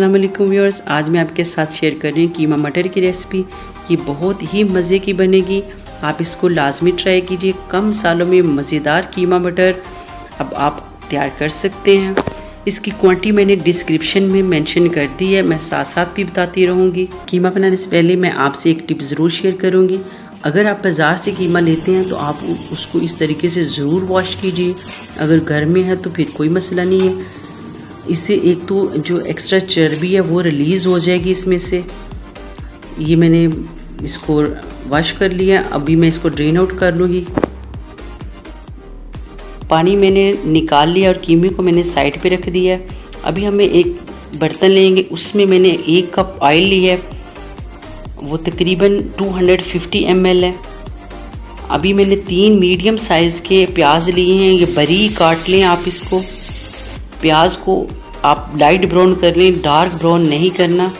अस्सलाम वालेकुम व्यूअर्स, आज मैं आपके साथ शेयर कर रही हूँ कीमा मटर की रेसिपी। ये बहुत ही मज़े की बनेगी, आप इसको लाजमी ट्राई कीजिए। कम सालों में मज़ेदार कीमा मटर अब आप तैयार कर सकते हैं। इसकी क्वांटिटी मैंने डिस्क्रिप्शन में मेंशन कर दी है, मैं साथ साथ भी बताती रहूँगी। कीमा बनाने से पहले मैं आपसे एक टिप ज़रूर शेयर करूँगी। अगर आप बाज़ार से कीमा लेते हैं तो आप उसको इस तरीके से ज़रूर वॉश कीजिए। अगर घर में है तो फिर कोई मसला नहीं है। इससे एक तो जो एक्स्ट्रा चर्बी है वो रिलीज़ हो जाएगी इसमें से। ये मैंने इसको वॉश कर लिया, अभी मैं इसको ड्रेन आउट कर लूँगी। पानी मैंने निकाल लिया और कीमे को मैंने साइड पे रख दिया। अभी हमें एक बर्तन लेंगे, उसमें मैंने 1 कप ऑयल लिया है, वो तकरीबन 250 ml है। अभी मैंने 3 मीडियम साइज़ के प्याज लिए हैं, ये बारीक काट लें आप इसको। प्याज को आप लाइट ब्राउन कर लें, डार्क ब्राउन नहीं करना।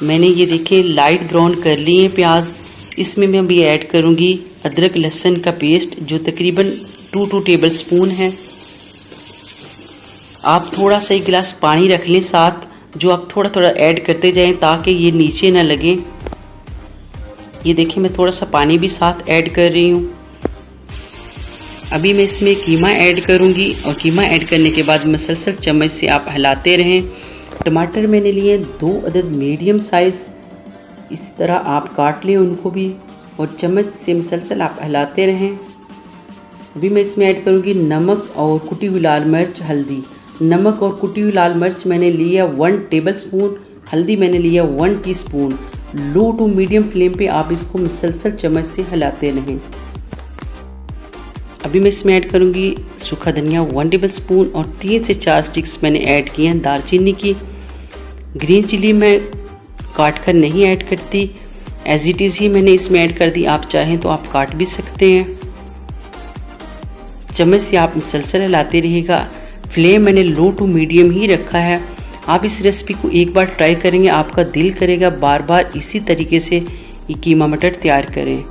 मैंने ये देखें लाइट ब्राउन कर लिए हैं प्याज। इसमें मैं अभी ऐड करूँगी अदरक लहसुन का पेस्ट, जो तकरीबन 2 टेबल स्पून है। आप थोड़ा सा 1 गिलास पानी रख लें साथ, जो आप थोड़ा थोड़ा ऐड करते जाएं ताकि ये नीचे ना लगे। ये देखिए मैं थोड़ा सा पानी भी साथ ऐड कर रही हूँ। अभी मैं इसमें कीमा ऐड करूंगी और कीमा ऐड करने के बाद मसलसल चम्मच से आप हिलाते रहें। टमाटर मैंने लिए 2 अदद मीडियम साइज़, इस तरह आप काट लें उनको भी और चम्मच से मसलसल आप हिलाते रहें। अभी मैं इसमें ऐड करूंगी नमक और कुटी हुई लाल मिर्च, हल्दी। नमक और कुटी हुई लाल मिर्च मैंने लिया 1 टेबल स्पून, हल्दी मैंने लिया 1 teaspoon. Low to medium flame पे आप इसको मसलसल चम्मच से हिलाते रहें। अभी मैं इसमें ऐड करूंगी सूखा धनिया 1 टेबल स्पून और 3 से 4 स्टिक्स मैंने ऐड किए हैं दालचीनी की। ग्रीन चिली मैं काट कर नहीं ऐड करती, एज इट इज़ ही मैंने इसमें ऐड कर दी। आप चाहें तो आप काट भी सकते हैं। चम्मच से आप मसलसल हिलाते रहिएगा। फ्लेम मैंने लो टू मीडियम ही रखा है। आप इस रेसिपी को एक बार ट्राई करेंगे, आपका दिल करेगा बार बार इसी तरीके से ये कीमा मटर तैयार करें।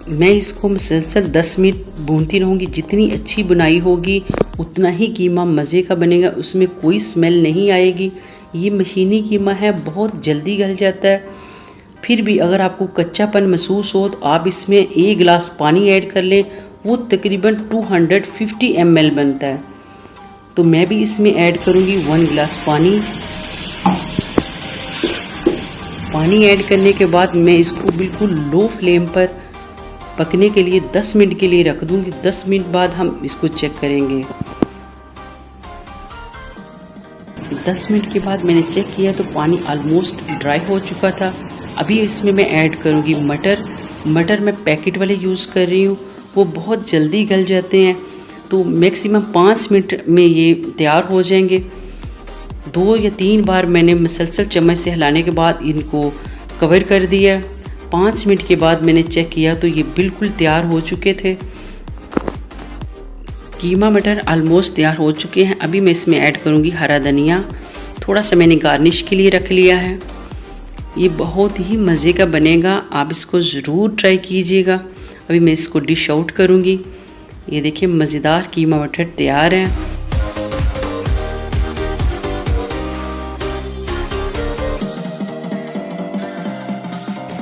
मैं इसको मुसलसल 10 मिनट भूनती रहूँगी। जितनी अच्छी बुनाई होगी उतना ही कीमा मज़े का बनेगा, उसमें कोई स्मेल नहीं आएगी। ये मशीनी कीमा है, बहुत जल्दी गल जाता है। फिर भी अगर आपको कच्चापन महसूस हो तो आप इसमें 1 गिलास पानी ऐड कर लें, वो तकरीबन 250 ml बनता है। तो मैं भी इसमें ऐड करूँगी 1 गिलास पानी। पानी ऐड करने के बाद मैं इसको बिल्कुल लो फ्लेम पर पकने के लिए 10 मिनट के लिए रख दूंगी। 10 मिनट बाद हम इसको चेक करेंगे। 10 मिनट के बाद मैंने चेक किया तो पानी ऑलमोस्ट ड्राई हो चुका था। अभी इसमें मैं ऐड करूंगी मटर। मटर मैं पैकेट वाले यूज़ कर रही हूँ, वो बहुत जल्दी गल जाते हैं, तो मैक्सिमम 5 मिनट में ये तैयार हो जाएंगे। 2 या 3 बार मैंने मसलसल चम्मच से हिलाने के बाद इनको कवर कर दिया। 5 मिनट के बाद मैंने चेक किया तो ये बिल्कुल तैयार हो चुके थे। कीमा मटर ऑलमोस्ट तैयार हो चुके हैं। अभी मैं इसमें ऐड करूँगी हरा धनिया, थोड़ा सा मैंने गार्निश के लिए रख लिया है। ये बहुत ही मज़े का बनेगा, आप इसको ज़रूर ट्राई कीजिएगा। अभी मैं इसको डिश आउट करूँगी। ये देखिए मज़ेदार कीमा मटर तैयार है।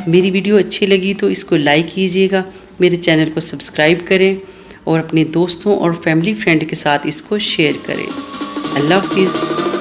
मेरी वीडियो अच्छी लगी तो इसको लाइक कीजिएगा, मेरे चैनल को सब्सक्राइब करें और अपने दोस्तों और फैमिली फ्रेंड के साथ इसको शेयर करें। अल्लाह हाफिज़।